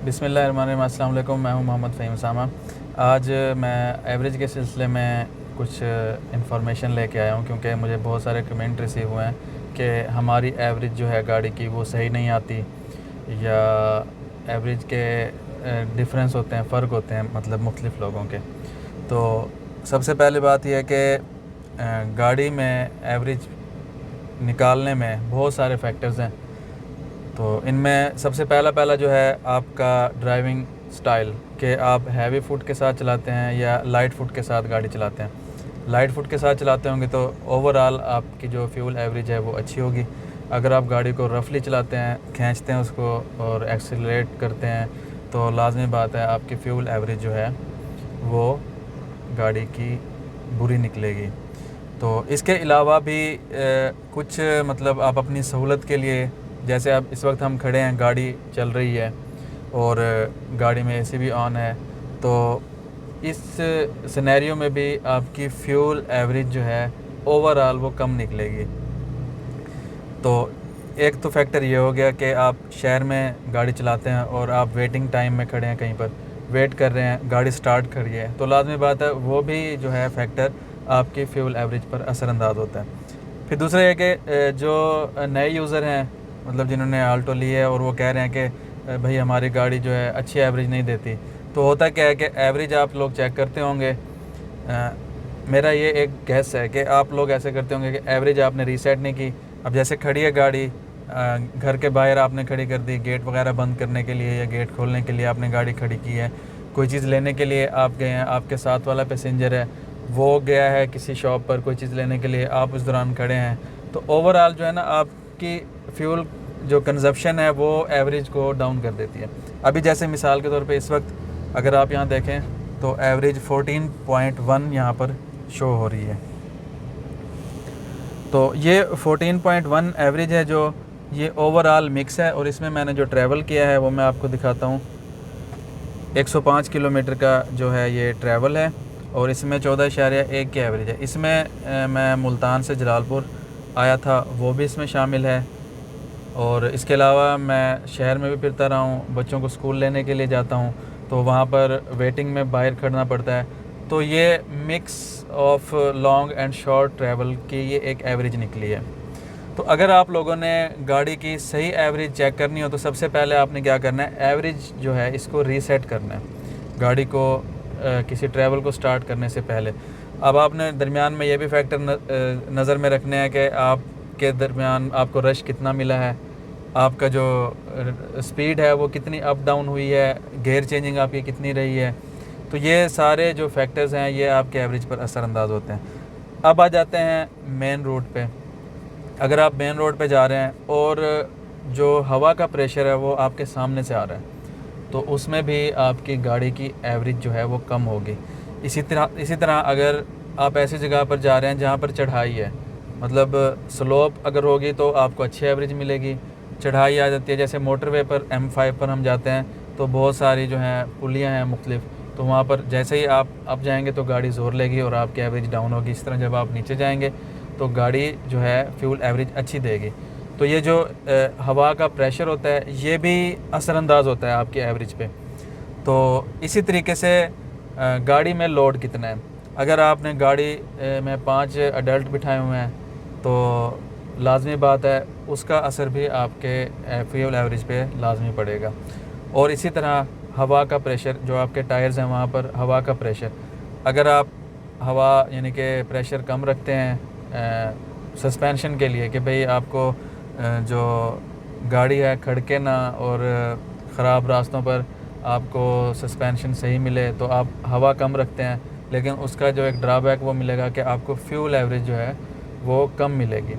बिस्मिल्लाहिर्रहमानिर्रहीम। अस्सलाम वालेकुम। मैं हूं मोहम्मद फ़हीम उसामा। आज मैं एवरेज के सिलसिले में कुछ इंफॉर्मेशन लेके आया हूं, क्योंकि मुझे बहुत सारे कमेंट रिसीव हुए हैं कि हमारी एवरेज जो है गाड़ी की वो सही नहीं आती, या एवरेज के डिफरेंस होते हैं, फ़र्क होते हैं, मतलब मुख्तलिफ़ लोगों के। तो सबसे पहली बात यह है कि गाड़ी में एवरेज निकालने में बहुत सारे फैक्टर्स हैं। तो इनमें सबसे पहला पहला जो है आपका ड्राइविंग स्टाइल, कि आप हैवी फुट के साथ चलाते हैं या लाइट फुट के साथ गाड़ी चलाते हैं। लाइट फुट के साथ चलाते होंगे तो ओवरऑल आपकी जो फ्यूल एवरेज है वो अच्छी होगी। अगर आप गाड़ी को रफली चलाते हैं, खींचते हैं उसको और एक्सीलरेट करते हैं, तो लाजमी बात है आपकी फ्यूल एवरेज जो है वो गाड़ी की बुरी निकलेगी। तो इसके अलावा भी कुछ मतलब आप अपनी सहूलत के लिए, जैसे अब इस वक्त हम खड़े हैं, गाड़ी चल रही है और गाड़ी में एसी भी ऑन है, तो इस सिनेरियो में भी आपकी फ्यूल एवरेज जो है ओवरऑल वो कम निकलेगी। तो एक तो फैक्टर ये हो गया कि आप शहर में गाड़ी चलाते हैं और आप वेटिंग टाइम में खड़े हैं, कहीं पर वेट कर रहे हैं, गाड़ी स्टार्ट करी है, तो लाजमी बात है वो भी जो है फैक्टर आपकी फ्यूल एवरेज पर असरअंदाज होता है। फिर दूसरा ये कि जो नए यूज़र हैं, मतलब जिन्होंने आल्टो ली है और वो कह रहे हैं कि भाई हमारी गाड़ी जो है अच्छी एवरेज नहीं देती, तो होता क्या है कि एवरेज आप लोग चेक करते होंगे। मेरा ये एक गैस है कि आप लोग ऐसे करते होंगे कि एवरेज आपने रीसेट नहीं की। अब जैसे खड़ी है गाड़ी, घर के बाहर आपने खड़ी कर दी, गेट वगैरह बंद करने के लिए या गेट खोलने के लिए आपने गाड़ी खड़ी की है। कोई चीज़ लेने के लिए आप गए हैं, आपके साथ वाला पैसेंजर है वो गया है किसी शॉप पर कोई चीज़ लेने के लिए, आप उस दौरान खड़े हैं, तो ओवरऑल जो है ना आपकी फ्यूल जो कंजप्शन है वो एवरेज को डाउन कर देती है। अभी जैसे मिसाल के तौर पे इस वक्त अगर आप यहाँ देखें तो एवरेज 14.1 यहाँ पर शो हो रही है। तो ये 14.1 एवरेज है, जो ये ओवरऑल मिक्स है, और इसमें मैंने जो ट्रैवल किया है वो मैं आपको दिखाता हूँ। 105 किलोमीटर का जो है ये ट्रैवल है, और इसमें 14.1 की एवरेज है। इसमें मैं मुल्तान से जलालपुर आया था, वो भी इसमें शामिल है। और इसके अलावा मैं शहर में भी फिरता रहा हूँ, बच्चों को स्कूल लेने के लिए जाता हूँ, तो वहाँ पर वेटिंग में बाहर खड़ना पड़ता है। तो ये mix of long and short travel की ये एक एवरेज निकली है। तो अगर आप लोगों ने गाड़ी की सही एवरेज चेक करनी हो तो सबसे पहले आपने क्या करना है, एवरेज जो है इसको रीसेट करना है गाड़ी को किसी ट्रैवल को स्टार्ट करने से पहले। अब आपने दरमियान में ये भी फैक्टर नज़र में रखने हैं कि आपके दरमियान आपको रश कितना मिला है, आपका जो स्पीड है वो कितनी अप डाउन हुई है, गियर चेंजिंग आपकी कितनी रही है। तो ये सारे जो फैक्टर्स हैं ये आपके एवरेज पर असरअंदाज होते हैं। अब आ जाते हैं मेन रोड पे। अगर आप मेन रोड पे जा रहे हैं और जो हवा का प्रेशर है वो आपके सामने से आ रहा है, तो उसमें भी आपकी गाड़ी की एवरेज जो है वो कम होगी। इसी तरह अगर आप ऐसी जगह पर जा रहे हैं जहाँ पर चढ़ाई है, मतलब स्लोप अगर होगी तो आपको अच्छी एवरेज मिलेगी। चढ़ाई आ जाती है, जैसे मोटरवे पर M5 पर हम जाते हैं तो बहुत सारी जो हैं पुलियाँ हैं मुख्तलिफ, तो वहाँ पर जैसे ही आप अप जाएंगे तो गाड़ी ज़ोर लेगी और आपकी एवरेज डाउन होगी। इस तरह जब आप नीचे जाएंगे तो गाड़ी जो है फ्यूल एवरेज अच्छी देगी। तो ये जो हवा का प्रेशर होता है ये भी असरअंदाज होता है आपकी एवरेज पे। तो इसी तरीके से गाड़ी में लोड कितना है, अगर आपने गाड़ी में 5 अडल्ट बिठाए हुए हैं तो लाजमी बात है उसका असर भी आपके फ्यूल एवरेज पे लाजमी पड़ेगा। और इसी तरह हवा का प्रेशर, जो आपके टायर्स हैं वहाँ पर हवा का प्रेशर, अगर आप हवा यानी कि प्रेशर कम रखते हैं सस्पेंशन के लिए कि भाई आपको जो गाड़ी है खड़के ना और ख़राब रास्तों पर आपको सस्पेंशन सही मिले, तो आप हवा कम रखते हैं, लेकिन उसका जो एक ड्रॉबैक वो मिलेगा कि आपको फ्यूल एवरेज जो है वो कम मिलेगी।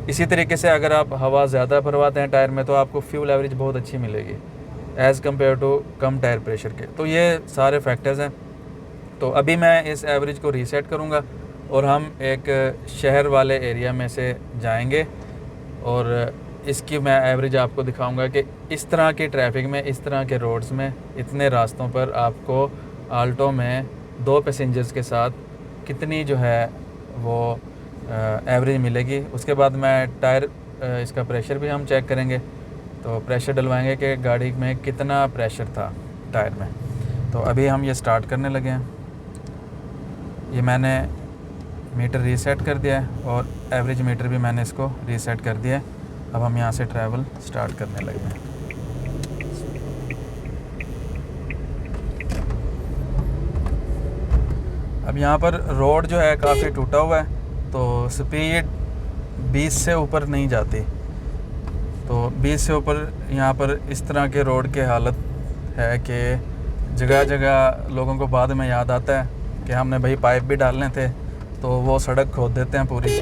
इसी तरीके से अगर आप हवा ज़्यादा भरवाते हैं टायर में तो आपको फ्यूल एवरेज बहुत अच्छी मिलेगी एज़ कम्पेयर टू कम टायर प्रेशर के। तो ये सारे फैक्टर्स हैं। तो अभी मैं इस एवरेज को रीसेट करूँगा और हम एक शहर वाले एरिया में से जाएंगे और इसकी मैं एवरेज आपको दिखाऊंगा कि इस तरह की ट्रैफिक में, इस तरह के रोड्स में, इतने रास्तों पर आपको आल्टो में 2 पैसेंजर्स के साथ कितनी जो है वो एवरेज मिलेगी। उसके बाद मैं टायर इसका प्रेशर भी हम चेक करेंगे तो प्रेशर डलवाएंगे कि गाड़ी में कितना प्रेशर था टायर में। तो अभी हम ये स्टार्ट करने लगे हैं। ये मैंने मीटर रीसेट कर दिया है और एवरेज मीटर भी मैंने इसको रीसेट कर दिया है। अब हम यहाँ से ट्रैवल स्टार्ट करने लगे हैं। अब यहाँ पर रोड जो है काफ़ी टूटा हुआ है, तो स्पीड 20 से ऊपर नहीं जाती। तो 20 से ऊपर यहाँ पर इस तरह के रोड की हालत है कि जगह जगह लोगों को बाद में याद आता है कि हमने भाई पाइप भी डालने थे, तो वो सड़क खोद देते हैं पूरी।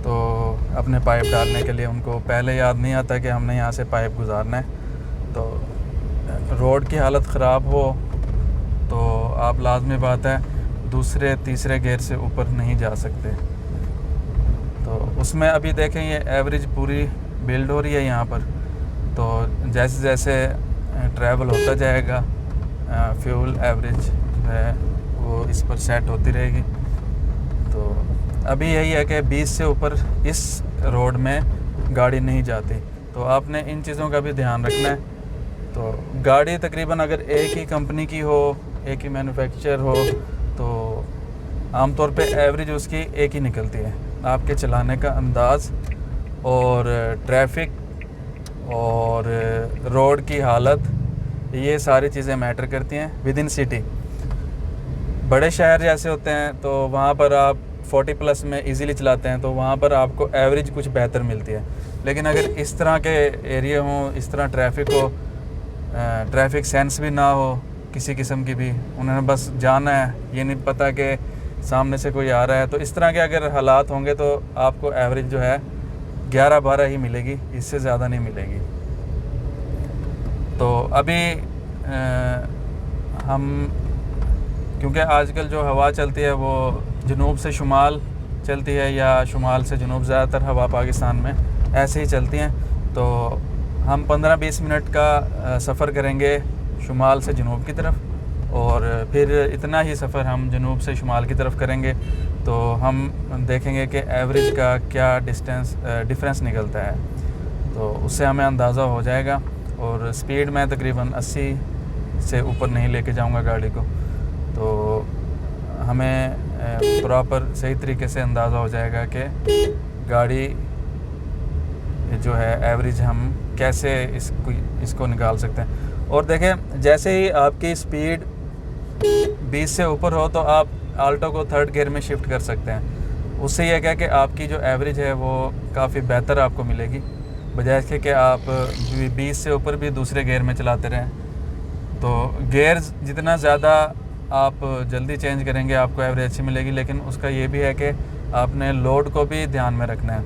तो अपने पाइप डालने के लिए उनको पहले याद नहीं आता कि हमने यहाँ से पाइप गुजारना है। तो रोड की हालत ख़राब हो तो आप लाजमी बात है दूसरे तीसरे गियर से ऊपर नहीं जा सकते। तो उसमें अभी देखें ये एवरेज पूरी बिल्ड हो रही है यहाँ पर। तो जैसे जैसे ट्रैवल होता जाएगा फ्यूल एवरेज जो है वो इस पर सेट होती रहेगी। तो अभी यही है कि 20 से ऊपर इस रोड में गाड़ी नहीं जाती, तो आपने इन चीज़ों का भी ध्यान रखना है। तो गाड़ी तकरीबन अगर एक ही कंपनी की हो, एक ही मैन्युफैक्चर हो, तो आमतौर पे एवरेज उसकी एक ही निकलती है। आपके चलाने का अंदाज़ और ट्रैफिक और रोड की हालत, ये सारी चीज़ें मैटर करती हैं विद इन सिटी। बड़े शहर जैसे होते हैं तो वहाँ पर आप 40+ में इजीली चलाते हैं, तो वहाँ पर आपको एवरेज कुछ बेहतर मिलती है। लेकिन अगर इस तरह के एरिया हों, इस तरह ट्रैफिक हो, ट्रैफिक सेंस भी ना हो किसी किस्म की भी, उन्होंने बस जाना है, ये नहीं पता कि सामने से कोई आ रहा है, तो इस तरह के अगर हालात होंगे तो आपको एवरेज जो है 11-12 ही मिलेगी, इससे ज़्यादा नहीं मिलेगी। तो अभी हम क्योंकि आजकल जो हवा चलती है वो जनूब से शुमाल चलती है या शुमाल से जनूब, ज़्यादातर हवा पाकिस्तान में ऐसे ही चलती हैं। तो हम 15-20 मिनट का सफ़र करेंगे शुमाल से जनूब की तरफ, और फिर इतना ही सफ़र हम जनूब से शुमाल की तरफ करेंगे तो हम देखेंगे कि एवरेज का क्या डिफरेंस निकलता है। तो उससे हमें अंदाज़ा हो जाएगा। और स्पीड में तकरीबन 80 से ऊपर नहीं लेके जाऊंगा गाड़ी को, तो हमें प्रॉपर सही तरीके से अंदाज़ा हो जाएगा कि गाड़ी जो है एवरेज हम कैसे इसको निकाल सकते हैं। और देखें, जैसे ही आपकी स्पीड 20 से ऊपर हो तो आप आल्टो को 3rd गियर में शिफ्ट कर सकते हैं। उससे यह क्या कि आपकी जो एवरेज है वो काफ़ी बेहतर आपको मिलेगी, बजाय इसके कि आप 20 से ऊपर भी दूसरे गियर में चलाते रहें। तो गियर जितना ज़्यादा आप जल्दी चेंज करेंगे आपको एवरेज अच्छी मिलेगी, लेकिन उसका ये भी है कि आपने लोड को भी ध्यान में रखना है।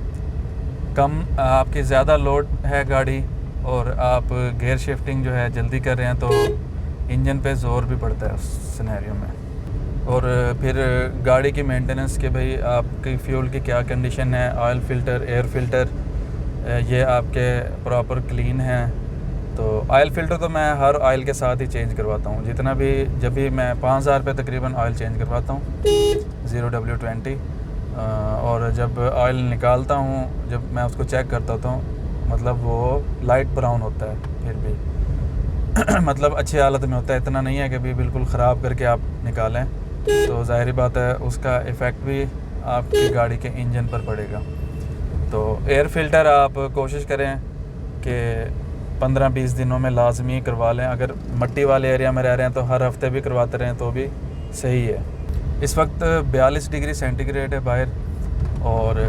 कम आपकी ज़्यादा लोड है गाड़ी और आप गियर शिफ्टिंग जो है जल्दी कर रहे हैं तो इंजन पे ज़ोर भी पड़ता है उस सिनेरियो में। और फिर गाड़ी की मेंटेनेंस के भाई आपकी फ्यूल की क्या कंडीशन है, ऑयल फ़िल्टर, एयर फ़िल्टर ये आपके प्रॉपर क्लीन हैं। तो ऑयल फ़िल्टर तो मैं हर ऑयल के साथ ही चेंज करवाता हूँ, जितना भी जब भी मैं 5000 रुपये तकरीबन ऑयल चेंज करवाता हूँ 0W20। और जब ऑयल निकालता हूँ, जब मैं उसको चेक करता हूँ, मतलब वो लाइट ब्राउन होता है फिर भी मतलब अच्छी हालत में होता है, इतना नहीं है कि भी बिल्कुल ख़राब करके आप निकालें। तो ज़ाहिर बात है उसका इफ़ेक्ट भी आपकी गाड़ी के इंजन पर पड़ेगा। तो एयर फ़िल्टर आप कोशिश करें कि 15-20 दिनों में लाजमी करवा लें। अगर मट्टी वाले एरिया में रह रहे हैं तो हर हफ्ते भी करवाते रहें तो भी सही है। इस वक्त 42 डिग्री सेंटीग्रेड है बाहर, और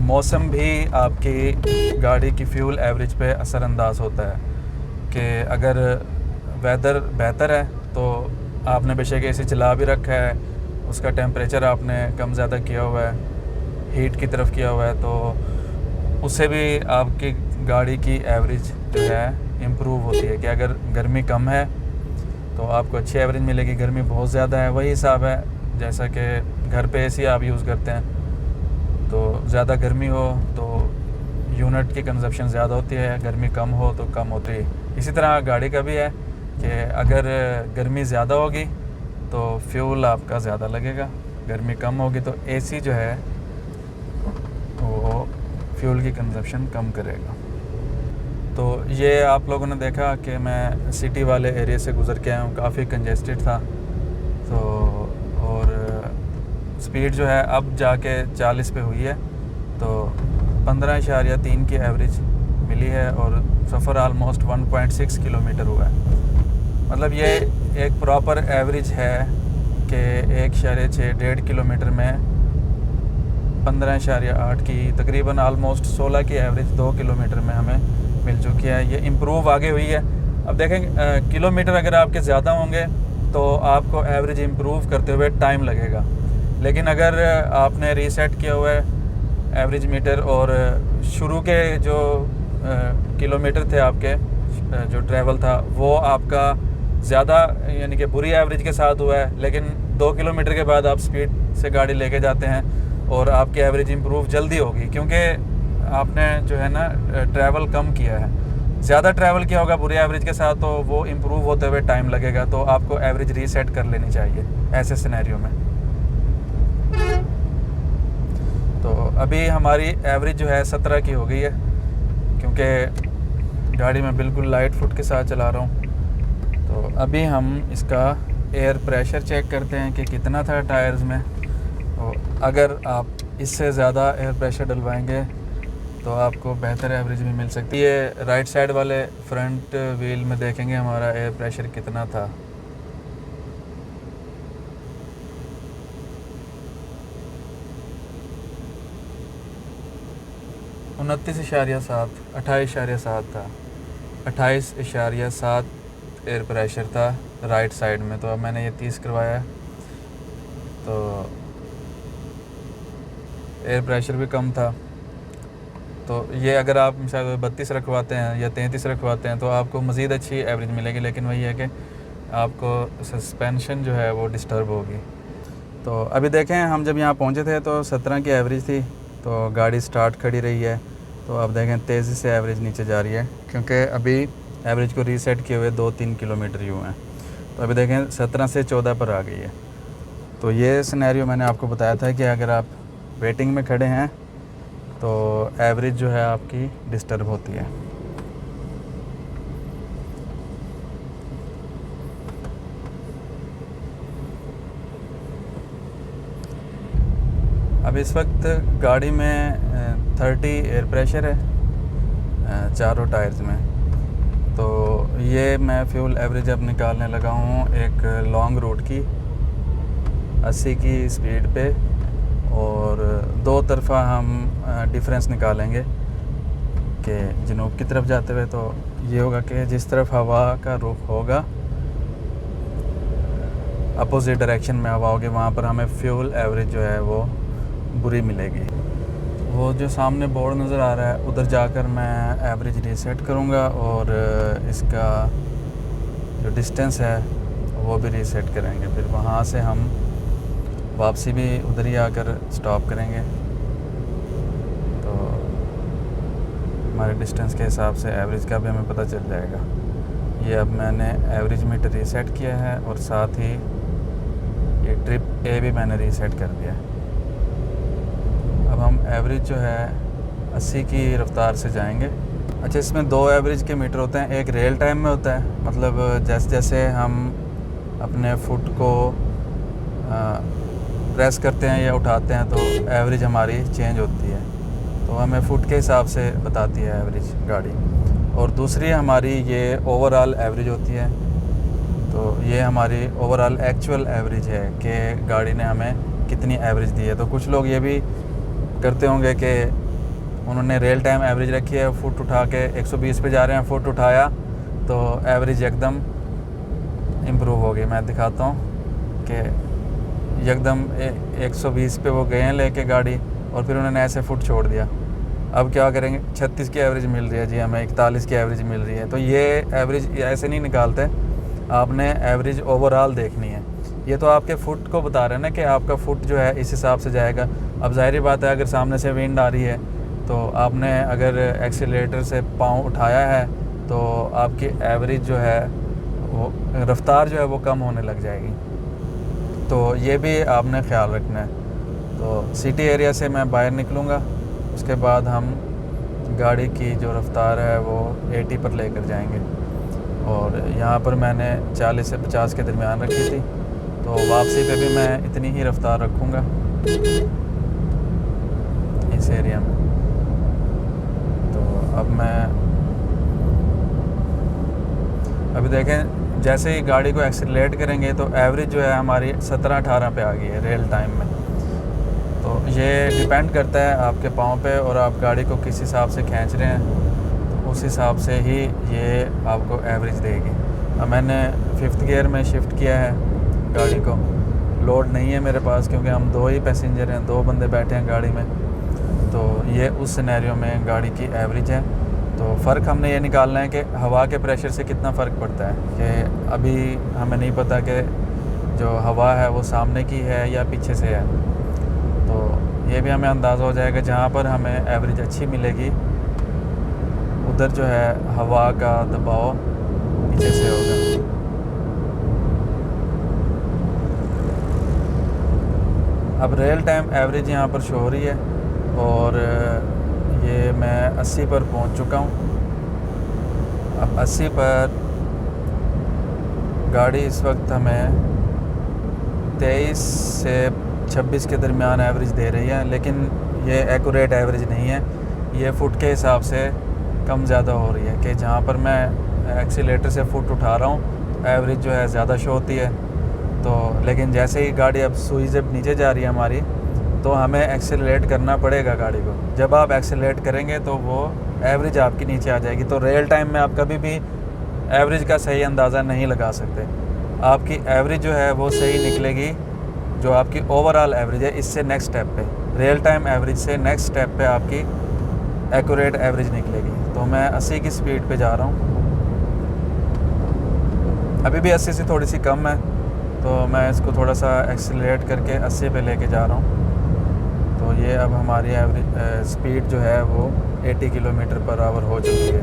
मौसम भी आपकी गाड़ी की फ्यूल एवरेज पे असरअंदाज होता है। कि अगर वेदर बेहतर है तो आपने बेशक एसी चला भी रखा है, उसका टेम्परेचर आपने कम ज़्यादा किया हुआ है, हीट की तरफ किया हुआ है, तो उससे भी आपकी गाड़ी की एवरेज जो है इम्प्रूव होती है। कि अगर गर्मी कम है तो आपको अच्छी एवरेज मिलेगी, गर्मी बहुत ज़्यादा है वही हिसाब है जैसा कि घर पे एसी आप यूज़ करते हैं, तो ज़्यादा गर्मी हो तो यूनिट की कंजप्शन ज़्यादा होती है, गर्मी कम हो तो कम होती है। इसी तरह गाड़ी का भी है कि अगर गर्मी ज़्यादा होगी तो फ्यूल आपका ज़्यादा लगेगा, गर्मी कम होगी तो एसी जो है वो फ्यूल की कंजप्शन कम करेगा। तो ये आप लोगों ने देखा कि मैं सिटी वाले एरिया से गुज़र के आया हूँ, काफ़ी कंजेस्टेड था। तो और स्पीड जो है अब जाके 40 पे हुई है, तो 15.3 की एवरेज मिली है और सफ़र आलमोस्ट 1.6 किलोमीटर हुआ है। मतलब ये एक प्रॉपर एवरेज है कि 1.6 किलोमीटर में 15.8 की तकरीबन आलमोस्ट 16 की एवरेज 2 किलोमीटर में हमें मिल चुकी है। ये इम्प्रूव आगे हुई है। अब देखें किलोमीटर अगर आपके ज़्यादा होंगे तो आपको एवरेज इम्प्रूव करते हुए टाइम लगेगा, लेकिन अगर आपने रीसेट किया हुआ है एवरेज मीटर और शुरू के जो किलोमीटर थे आपके जो ट्रैवल था वो आपका ज़्यादा यानी कि बुरी एवरेज के साथ हुआ है, लेकिन 2 किलोमीटर के बाद आप स्पीड से गाड़ी लेके जाते हैं और आपकी एवरेज इम्प्रूव जल्दी होगी, क्योंकि आपने जो है ना ट्रैवल कम किया है। ज़्यादा ट्रैवल किया होगा बुरी एवरेज के साथ तो वो इम्प्रूव होते हुए टाइम लगेगा, तो आपको एवरेज रीसेट कर लेनी चाहिए ऐसे सिनेरियो में। तो अभी हमारी एवरेज जो है 17 की हो गई है, क्योंकि गाड़ी में बिल्कुल लाइट फुट के साथ चला रहा हूँ। तो अभी हम इसका एयर प्रेशर चेक करते हैं कि कितना था टायर्स में। तो अगर आप इससे ज़्यादा एयर प्रेशर डलवाएंगे तो आपको बेहतर एवरेज भी मिल सकती है। राइट साइड वाले फ्रंट व्हील में देखेंगे हमारा एयर प्रेशर कितना था। उनतीस इशारिया 28.7 था। 28.7 एयर प्रेशर था राइट साइड में। तो अब मैंने ये 30 करवाया है, तो एयर प्रेशर भी कम था। तो ये अगर आप शायद 32 रखवाते हैं या 33 रखवाते हैं तो आपको मज़ीद अच्छी एवरेज मिलेगी, लेकिन वही है कि आपको सस्पेंशन जो है वो डिस्टर्ब होगी। तो अभी देखें हम जब यहाँ पहुँचे थे तो 17 की एवरेज थी, तो गाड़ी स्टार्ट खड़ी रही है। तो अब देखें तेज़ी से एवरेज नीचे जा रही है, क्योंकि अभी एवरेज को रीसेट किए हुए 2-3 किलोमीटर ही हुए हैं। तो अभी देखें 17 से 14 पर आ गई है। तो ये सिनेरियो मैंने आपको बताया था कि अगर आप वेटिंग में खड़े हैं तो एवरेज जो है आपकी डिस्टर्ब होती है। अब इस वक्त गाड़ी में 30 एयर प्रेशर है चारों टायर्स में। तो ये मैं फ्यूल एवरेज अब निकालने लगा हूँ एक लॉन्ग रूट की 80 की स्पीड पे, और दो तरफा हम डिफरेंस निकालेंगे कि जनूब की तरफ जाते हुए। तो ये होगा कि जिस तरफ हवा का रुख होगा, अपोजिट डायरेक्शन में हवा होगी, वहाँ पर हमें फ्यूल एवरेज जो है वो बुरी मिलेगी। वो जो सामने बोर्ड नज़र आ रहा है उधर जाकर मैं एवरेज रीसेट करूँगा और इसका जो डिस्टेंस है वो भी रीसेट करेंगे। फिर वहाँ से हम वापसी भी उधर ही आकर स्टॉप करेंगे, तो हमारे डिस्टेंस के हिसाब से एवरेज का भी हमें पता चल जाएगा। ये अब मैंने एवरेज मीटर रीसेट किया है और साथ ही ये ट्रिप ए भी मैंने रीसेट कर दिया। अब हम एवरेज जो है 80 की रफ़्तार से जाएंगे। अच्छा, इसमें दो एवरेज के मीटर होते हैं, एक रियल टाइम में होता है, मतलब जैसे जैसे हम अपने फुट को प्रेस करते हैं या उठाते हैं तो एवरेज हमारी चेंज होती है। तो हमें फुट के हिसाब से बताती है एवरेज गाड़ी। और दूसरी हमारी ये ओवरऑल एवरेज होती है। तो ये हमारी ओवरऑल एक्चुअल एवरेज है कि गाड़ी ने हमें कितनी एवरेज दी है। तो कुछ लोग ये भी करते होंगे कि उन्होंने रियल टाइम एवरेज रखी है, फुट उठा के 120 पे जा रहे हैं, फुट उठाया तो एवरेज एकदम इम्प्रूव हो गई। मैं दिखाता हूँ कि एकदम 120 पे वो गए हैं लेके गाड़ी, और फिर उन्होंने ऐसे फुट छोड़ दिया। अब क्या करेंगे, 36 की एवरेज मिल रही है जी हमें, 41 की एवरेज मिल रही है। तो ये एवरेज ऐसे नहीं निकालते, आपने एवरेज ओवरऑल देखनी है। ये तो आपके फुट को बता रहे हैं ना कि आपका फुट जो है इस हिसाब से जाएगा। अब जाहिर बात है अगर सामने से विंड आ रही है तो आपने अगर एक्सीलरेटर से पाँव उठाया है तो आपकी एवरेज जो है वो रफ़्तार जो है वो कम होने लग जाएगी। तो ये भी आपने ख्याल रखना है। तो सिटी एरिया से मैं बाहर निकलूँगा, उसके बाद हम गाड़ी की जो रफ़्तार है वो 80 पर लेकर जाएंगे। और यहाँ पर मैंने 40 से 50 के दरमियान रखी थी, तो वापसी पे भी मैं इतनी ही रफ़्तार रखूँगा इस एरिया में। तो अब मैं अभी देखें, जैसे ही गाड़ी को एक्सीलरेट करेंगे तो एवरेज जो है हमारी 17-18 पे आ गई है रियल टाइम में। तो ये डिपेंड करता है आपके पाँव पे और आप गाड़ी को किस हिसाब से खींच रहे हैं, तो उस हिसाब से ही ये आपको एवरेज देगी। अब मैंने 5th गियर में शिफ्ट किया है गाड़ी को। लोड नहीं है मेरे पास क्योंकि हम 2 ही पैसेंजर हैं, 2 बंदे बैठे हैं गाड़ी में। तो ये उस सिनेरियो में गाड़ी की एवरेज है। तो फ़र्क हमने ये निकालना है कि हवा के प्रेशर से कितना फ़र्क पड़ता है, कि अभी हमें नहीं पता कि जो हवा है वो सामने की है या पीछे से है। तो ये भी हमें अंदाज़ा हो जाएगा, जहाँ पर हमें एवरेज अच्छी मिलेगी उधर जो है हवा का दबाव पीछे से होगा। अब रियल टाइम एवरेज यहाँ पर शो हो रही है और ये मैं 80 पर पहुँच चुका हूँ। अब 80 पर गाड़ी इस वक्त हमें 23 से 26 के दरमियान एवरेज दे रही है, लेकिन ये एक्यूरेट एवरेज नहीं है। ये फुट के हिसाब से कम ज़्यादा हो रही है कि जहाँ पर मैं एक्सीलेटर से फुट उठा रहा हूँ एवरेज जो है ज़्यादा शो होती है। तो लेकिन जैसे ही गाड़ी अब सुई जब नीचे जा रही है हमारी, तो हमें एक्सेलरेट करना पड़ेगा गाड़ी को। जब आप एक्सेलरेट करेंगे तो वो एवरेज आपकी नीचे आ जाएगी। तो रियल टाइम में आप कभी भी एवरेज का सही अंदाज़ा नहीं लगा सकते। आपकी एवरेज जो है वो सही निकलेगी जो आपकी ओवरऑल एवरेज है, इससे नेक्स्ट स्टेप पे रियल टाइम एवरेज से नेक्स्ट स्टेप पे आपकी एक्यूरेट एवरेज निकलेगी। तो मैं 80 की स्पीड पे जा रहा हूँ। अभी भी 80 से थोड़ी सी कम है, तो मैं इसको थोड़ा सा एक्सेलरेट करके 80 पे लेके जा रहा हूँ। तो ये अब हमारी एवरेज स्पीड जो है वो 80 किलोमीटर पर आवर हो चुकी है।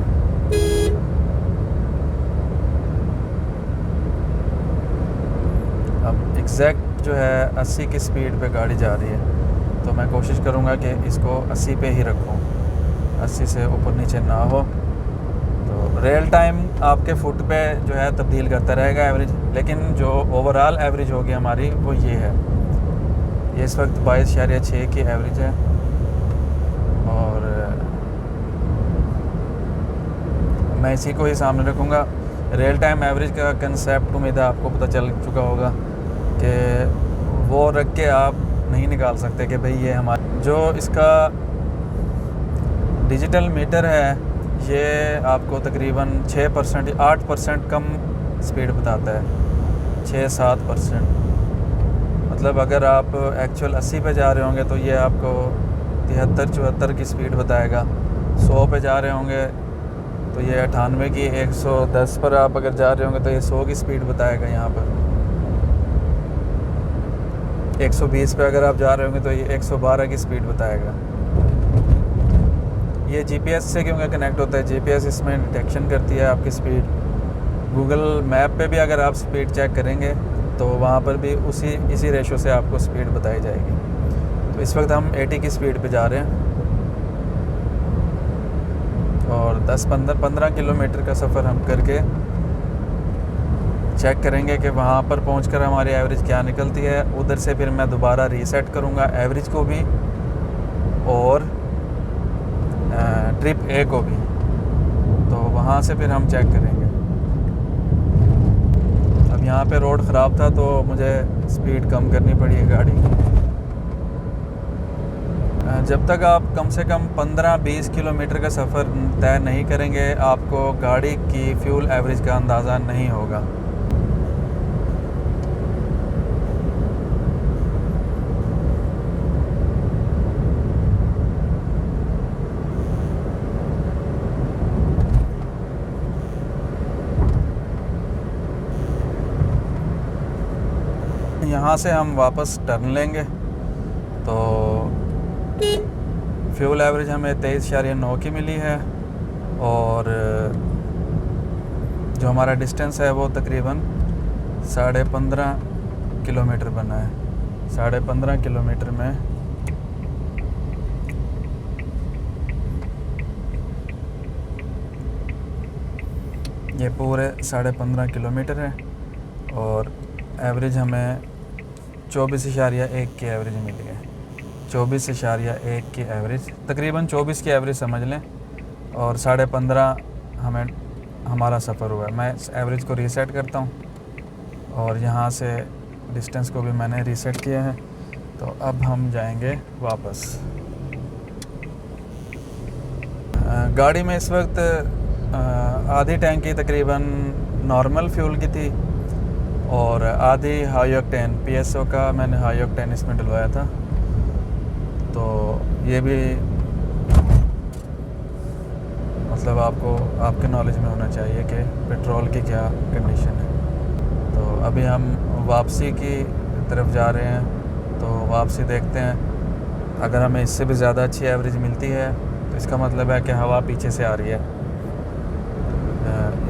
अब एग्जैक्ट जो है 80 की स्पीड पे गाड़ी जा रही है, तो मैं कोशिश करूँगा कि इसको 80 पे ही रखूँ, 80 से ऊपर नीचे ना हो। तो रियल टाइम आपके फुट पे जो है तब्दील करता रहेगा एवरेज, लेकिन जो ओवरऑल एवरेज होगी हमारी वो ये है। ये इस वक्त 22.6 की एवरेज है। और मैं इसी को ही सामने रखूँगा। रियल टाइम एवरेज का कंसेप्ट उम्मीद है आपको पता चल चुका होगा कि वो रख के आप नहीं निकाल सकते कि भाई ये हमारा जो इसका डिजिटल मीटर है ये आपको तकरीबन 6% या 8% कम स्पीड बताता है, 6-7%। मतलब अगर आप एक्चुअल 80 पे जा रहे होंगे तो ये आपको 73-74 की स्पीड बताएगा। 100 पे जा रहे होंगे तो ये 98 की, 110 पर आप अगर जा रहे होंगे तो ये 100 की स्पीड बताएगा। यहाँ पर 120 पे अगर आप जा रहे होंगे तो ये 112 की स्पीड बताएगा। ये जीपीएस से क्योंकि कनेक्ट होता है, जीपीएस इसमें डिटेक्शन करती है आपकी स्पीड। गूगल मैप पे भी अगर आप स्पीड चेक करेंगे तो वहाँ पर भी इसी रेशो से आपको स्पीड बताई जाएगी। तो इस वक्त हम 80 की स्पीड पे जा रहे हैं और 10-15 किलोमीटर का सफ़र हम करके चेक करेंगे कि वहाँ पर पहुँचकर हमारी एवरेज क्या निकलती है। उधर से फिर मैं दोबारा रीसेट करूँगा एवरेज को भी और ट्रिप ए को भी, तो वहाँ से फिर हम चेक करेंगे। अब यहाँ पे रोड ख़राब था तो मुझे स्पीड कम करनी पड़ी है गाड़ी की। जब तक आप कम से कम 15-20 किलोमीटर का सफ़र तय नहीं करेंगे आपको गाड़ी की फ्यूल एवरेज का अंदाज़ा नहीं होगा। यहाँ से हम वापस टर्न लेंगे तो फ्यूल एवरेज हमें 23.9 की मिली है और जो हमारा डिस्टेंस है वो तकरीबन 15.5 किलोमीटर बना है। 15.5 किलोमीटर में ये पूरे 15.5 किलोमीटर है और एवरेज हमें 24.1 की एवरेज मिली है। 24.1 की एवरेज, तकरीबन 24 की एवरेज समझ लें, और 15.5 हमें हमारा सफ़र हुआ है। मैं इस एवरेज को रीसेट करता हूँ और यहाँ से डिस्टेंस को भी मैंने रीसेट किया है। तो अब हम जाएंगे वापस। गाड़ी में इस वक्त आधी टैंकी तकरीबन नॉर्मल फ्यूल की थी और आधी हाई ऑक्टेन PSO का मैंने हाई ऑक्टेन इसमें डलवाया था। तो ये भी मतलब आपको आपके नॉलेज में होना चाहिए कि पेट्रोल की क्या कंडीशन है। तो अभी हम वापसी की तरफ जा रहे हैं, तो वापसी देखते हैं। अगर हमें इससे भी ज़्यादा अच्छी एवरेज मिलती है तो इसका मतलब है कि हवा पीछे से आ रही है।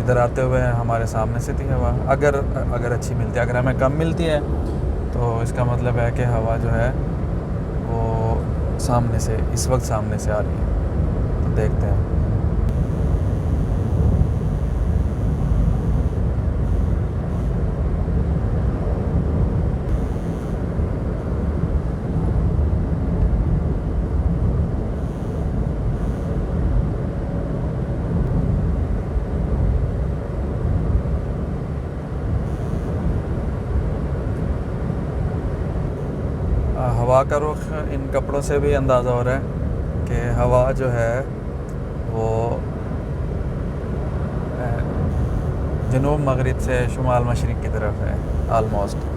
इधर आते हुए हमारे सामने से थी हवा। अगर अच्छी मिलती है, अगर हमें कम मिलती है तो इसका मतलब है कि हवा जो है वो सामने से, इस वक्त सामने से आ रही है। तो देखते हैं। हवा का रुख इन कपड़ों से भी अंदाज़ा हो रहा है कि हवा जो है वो जनूब मगरिब से शुमाल मशरिक़ की तरफ है आलमोस्ट।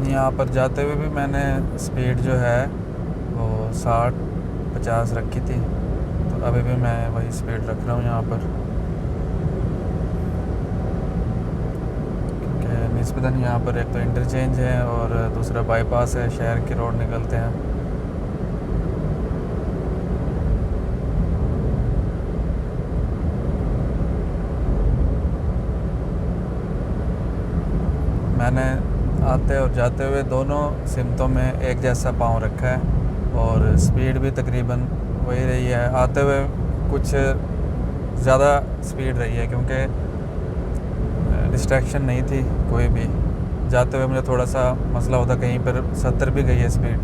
यहाँ पर जाते हुए भी मैंने स्पीड जो है वो 60-50 रखी थी, तो अभी भी मैं वही स्पीड रख रहा हूँ यहाँ पर, क्योंकि निस्बतन यहाँ पर एक तो इंटरचेंज है और दूसरा बाईपास है, शहर की रोड निकलते हैं। मैंने आते और जाते हुए दोनों सिमतों में एक जैसा पाँव रखा है और स्पीड भी तकरीबन वही रही है। आते हुए कुछ ज़्यादा स्पीड रही है क्योंकि डिस्ट्रैक्शन नहीं थी कोई भी। जाते हुए मुझे थोड़ा सा मसला होता, कहीं पर 70 भी गई है स्पीड,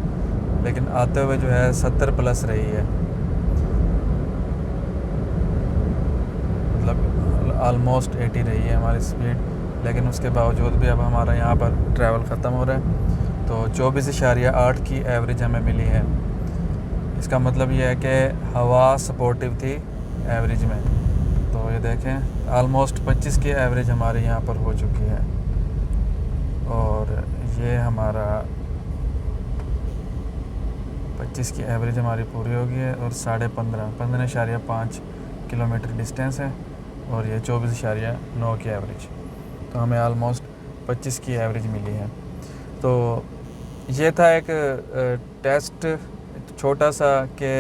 लेकिन आते हुए जो है 70 प्लस रही है, मतलब आलमोस्ट 80 रही है हमारी स्पीड। लेकिन उसके बावजूद भी अब हमारा यहाँ पर ट्रैवल ख़त्म हो रहा है। तो 24.8 की एवरेज हमें मिली है। इसका मतलब ये है कि हवा सपोर्टिव थी एवरेज में। तो ये देखें आलमोस्ट 25 की एवरेज हमारे यहाँ पर हो चुकी है और ये हमारा 25 की एवरेज हमारी पूरी हो गई है और 15.5 किलोमीटर डिस्टेंस है और ये 24.9 की एवरेज। तो हमें आलमोस्ट 25 की एवरेज मिली है। तो ये था एक टेस्ट छोटा सा कि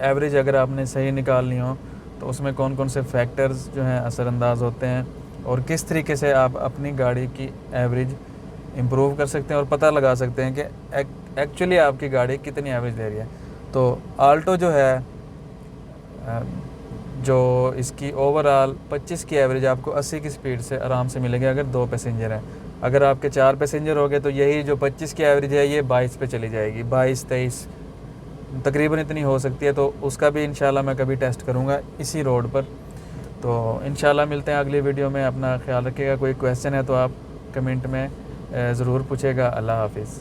एवरेज अगर आपने सही निकालनी हो तो उसमें कौन कौन से फैक्टर्स जो हैं असरअंदाज होते हैं और किस तरीके से आप अपनी गाड़ी की एवरेज इम्प्रूव कर सकते हैं और पता लगा सकते हैं कि एक्चुअली आपकी गाड़ी कितनी एवरेज दे रही है। तो आल्टो जो है, जो इसकी ओवरऑल 25 की एवरेज आपको 80 की स्पीड से आराम से मिलेगी अगर 2 पैसेंजर हैं। अगर आपके 4 पैसेंजर हो गए तो यही जो 25 की एवरेज है ये 22 पे चली जाएगी, 22-23 तकरीबन इतनी हो सकती है। तो उसका भी इंशाल्लाह मैं कभी टेस्ट करूँगा इसी रोड पर। तो इंशाल्लाह मिलते हैं अगली वीडियो में। अपना ख्याल रखिएगा। कोई क्वेश्चन है तो आप कमेंट में ज़रूर पूछेगा। अल्लाह हाफिज़।